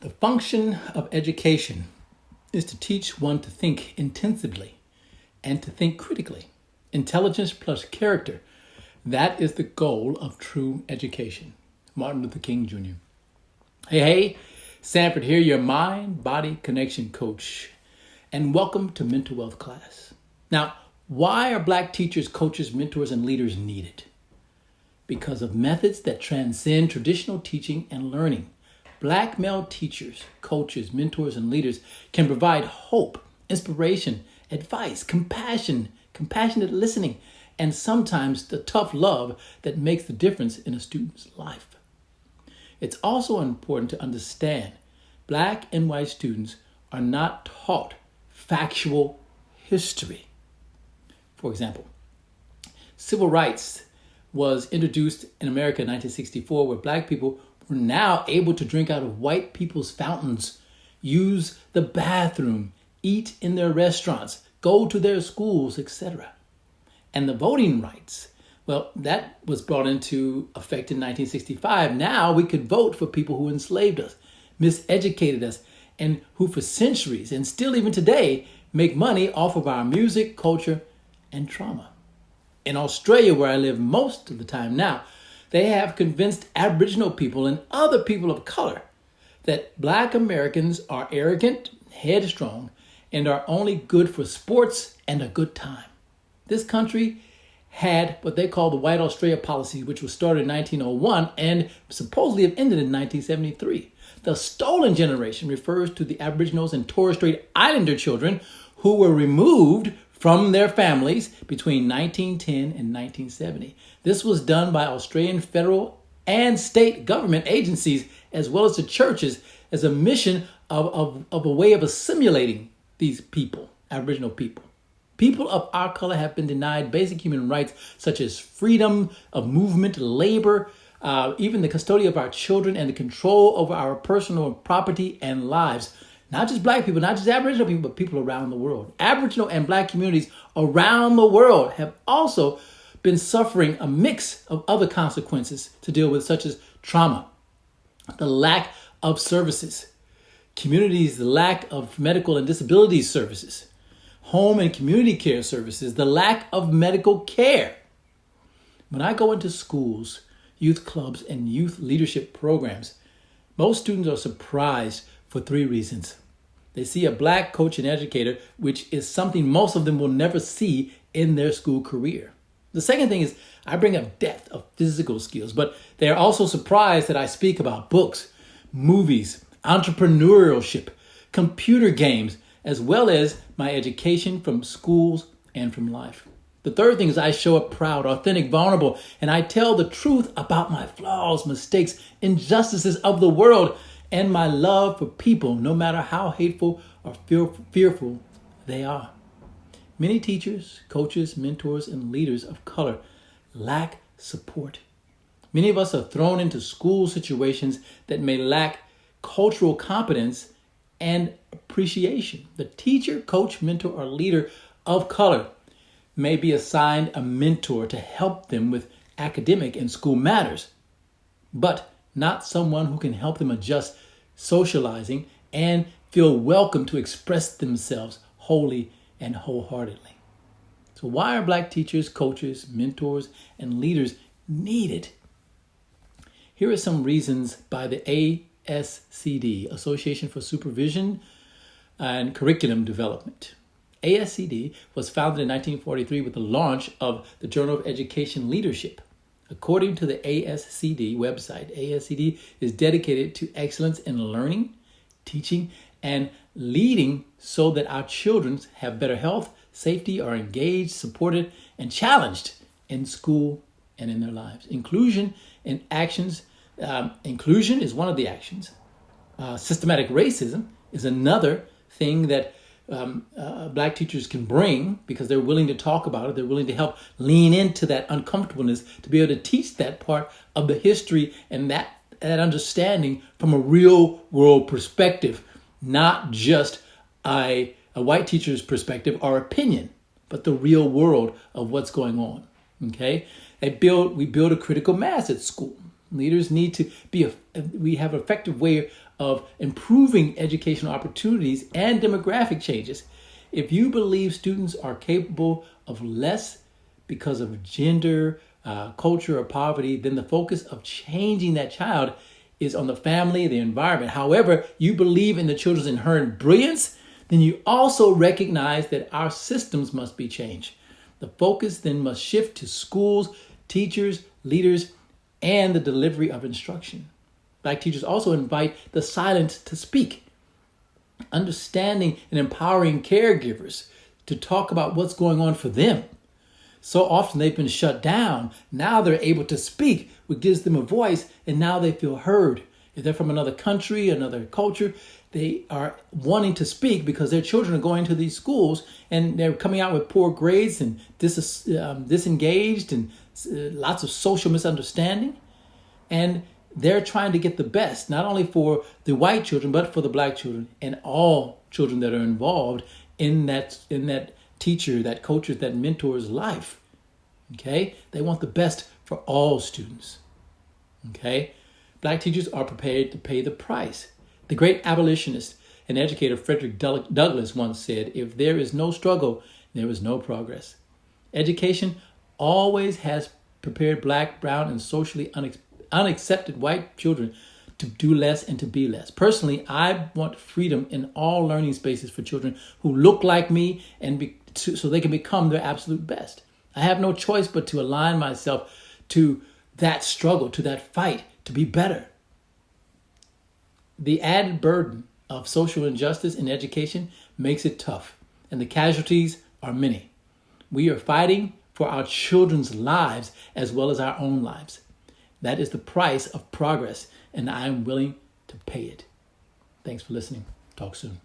The function of education is to teach one to think intensively and to think critically. Intelligence plus character. That is the goal of true education. Martin Luther King Jr. Hey, Sanford here, your mind-body connection coach. And welcome to Mental Wealth class. Now, why are Black teachers, coaches, mentors, and leaders needed? Because of methods that transcend traditional teaching and learning. Black male teachers, coaches, mentors, and leaders can provide hope, inspiration, advice, compassion, compassionate listening, and sometimes the tough love that makes the difference in a student's life. It's also important to understand Black and white students are not taught factual history. For example, civil rights was introduced in America in 1964, where Black people were now able to drink out of white people's fountains, use the bathroom, eat in their restaurants, go to their schools, etc. And the voting rights, well, that was brought into effect in 1965. Now we could vote for people who enslaved us, miseducated us, and who for centuries, and still even today, make money off of our music, culture, and trauma. In Australia, where I live most of the time now, they have convinced Aboriginal people and other people of color that Black Americans are arrogant, headstrong, and are only good for sports and a good time. This country had what they call the White Australia policy, which was started in 1901 and supposedly have ended in 1973. The stolen generation refers to the Aboriginals and Torres Strait Islander children who were removed from their families between 1910 and 1970. This was done by Australian federal and state government agencies, as well as the churches, as a mission of a way of assimilating these people, Aboriginal people. People of our color have been denied basic human rights such as freedom of movement, labor, even the custody of our children, and the control over our personal property and lives. Not just Black people, not just Aboriginal people, but people around the world. Aboriginal and Black communities around the world have also been suffering a mix of other consequences to deal with, such as trauma, the lack of services, communities, the lack of medical and disability services, home and community care services, the lack of medical care. When I go into schools, youth clubs, and youth leadership programs, most students are surprised for three reasons. They see a Black coach and educator, which is something most of them will never see in their school career. The second thing is I bring up depth of physical skills, but they're also surprised that I speak about books, movies, entrepreneurship, computer games, as well as my education from schools and from life. The third thing is I show up proud, authentic, vulnerable, and I tell the truth about my flaws, mistakes, injustices of the world, and my love for people, no matter how hateful or fearful they are. Many teachers, coaches, mentors, and leaders of color lack support. Many of us are thrown into school situations that may lack cultural competence and appreciation. The teacher, coach, mentor, or leader of color may be assigned a mentor to help them with academic and school matters, but not someone who can help them adjust socializing and feel welcome to express themselves wholly and wholeheartedly. So why are Black teachers, coaches, mentors, and leaders needed? Here are some reasons by the ASCD, Association for Supervision and Curriculum Development. ASCD was founded in 1943 with the launch of the Journal of Education Leadership. According to the ASCD website, ASCD is dedicated to excellence in learning, teaching, and leading so that our children have better health, safety, are engaged, supported, and challenged in school and in their lives. Inclusion in actions. Inclusion is one of the actions. Systematic racism is another thing that Black teachers can bring, because they're willing to talk about it. They're willing to help lean into that uncomfortableness to be able to teach that part of the history and that understanding from a real world perspective, not just a white teacher's perspective or opinion, but the real world of what's going on. Okay, we build a critical mass at school. Leaders need to we have an effective way of improving educational opportunities and demographic changes. If you believe students are capable of less because of gender, culture, or poverty, then the focus of changing that child is on the family, the environment. However, you believe in the children's inherent brilliance, then you also recognize that our systems must be changed. The focus then must shift to schools, teachers, leaders, and the delivery of instruction. Black teachers also invite the silent to speak, understanding and empowering caregivers to talk about what's going on for them. So often they've been shut down. Now they're able to speak, which gives them a voice, and now they feel heard. If they're from another country, another culture, they are wanting to speak because their children are going to these schools and they're coming out with poor grades and disengaged and lots of social misunderstanding. And they're trying to get the best, not only for the white children, but for the black children and all children that are involved in that teacher, that coach, that mentor's life. Okay? They want the best for all students. Okay? Black teachers are prepared to pay the price. The great abolitionist and educator Frederick Douglass once said, "If there is no struggle, there is no progress." Education always has prepared black, brown, and socially unaccepted white children to do less and to be less. Personally, I want freedom in all learning spaces for children who look like me and so they can become their absolute best. I have no choice but to align myself to that struggle, to that fight, to be better. The added burden of social injustice in education makes it tough, and the casualties are many. We are fighting for our children's lives as well as our own lives. That is the price of progress, and I am willing to pay it. Thanks for listening. Talk soon.